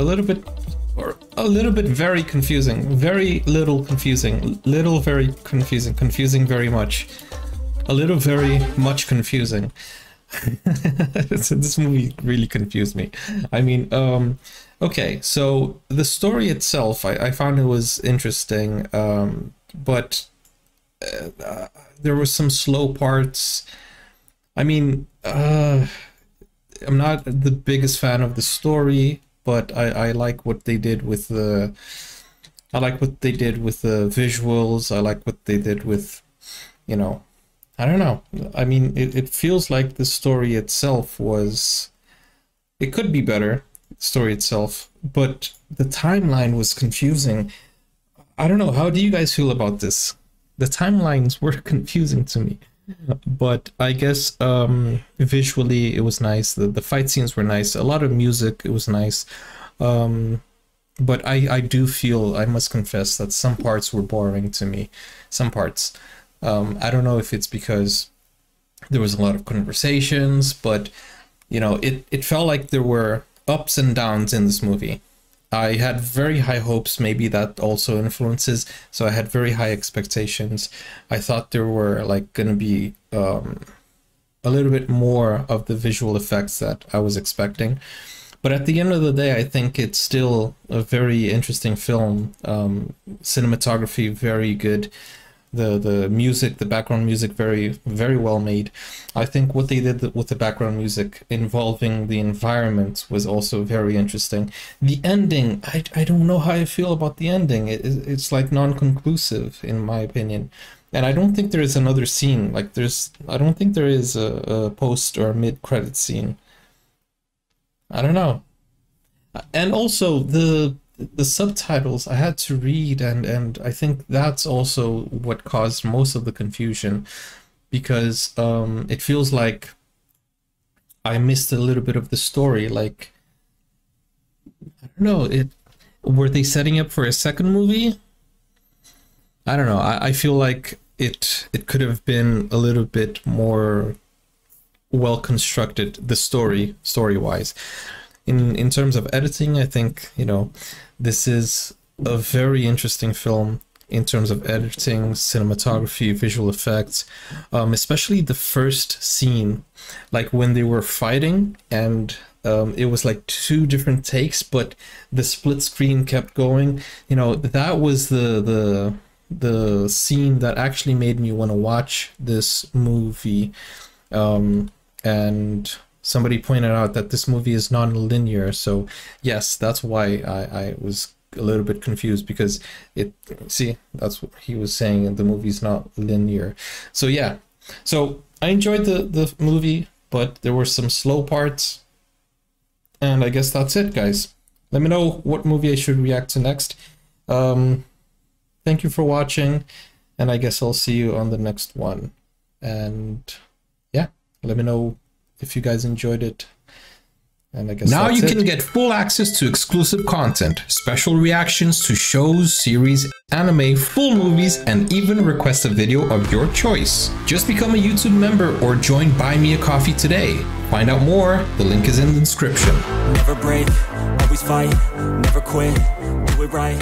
little bit, or a little bit very confusing, very little confusing, little very confusing, confusing very much, a little very much confusing. This movie really confused me. I mean, okay, so the story itself, I found it was interesting, but there were some slow parts. I mean, I'm not the biggest fan of the story, but I like what they did with the, I like what they did with the visuals. I like what they did with, you know, I don't know. I mean, it feels like the story itself was, it could be better, the story itself, but the timeline was confusing. I don't know. How do you guys feel about this? The timelines were confusing to me, but I guess visually it was nice. The fight scenes were nice. A lot of music, it was nice. But I do feel, I must confess, that some parts were boring to me. Some parts. I don't know if it's because there was a lot of conversations, but you know, it felt like there were ups and downs in this movie. I had very high hopes, maybe that also influences, so I had very high expectations. I thought there were like gonna be a little bit more of the visual effects that I was expecting. But at the end of the day, I think it's still a very interesting film. Cinematography, very good. The music, the background music, very, very well made. I think what they did with the background music involving the environment was also very interesting. The ending, I don't know how I feel about the ending. It's like non-conclusive in my opinion. And I don't think there is another scene. Like I don't think there is a post or mid-credit scene. I don't know. And also the subtitles I had to read, and I think that's also what caused most of the confusion, because it feels like I missed a little bit of the story. Like, I don't know, were they setting up for a second movie? I don't know. I feel like it could have been a little bit more well constructed, the story-wise. In terms of editing, I think, you know, this is a very interesting film in terms of editing, cinematography, visual effects, especially the first scene, like when they were fighting and it was like 2 different takes, but the split screen kept going. You know, that was the scene that actually made me want to watch this movie. And somebody pointed out that this movie is non-linear, so yes, that's why I was a little bit confused, because see, that's what he was saying, the movie's not linear. So yeah, so I enjoyed the movie, but there were some slow parts, and I guess that's it, guys. Let me know what movie I should react to next. Thank you for watching, and I guess I'll see you on the next one. And yeah, let me know if you guys enjoyed it. And I guess now you can get full access to exclusive content, special reactions to shows, series, anime, full movies, and even request a video of your choice. Just become a YouTube member or join Buy Me a Coffee today. Find out more, the link is in the description. Never break, always fight, never quit, do it right.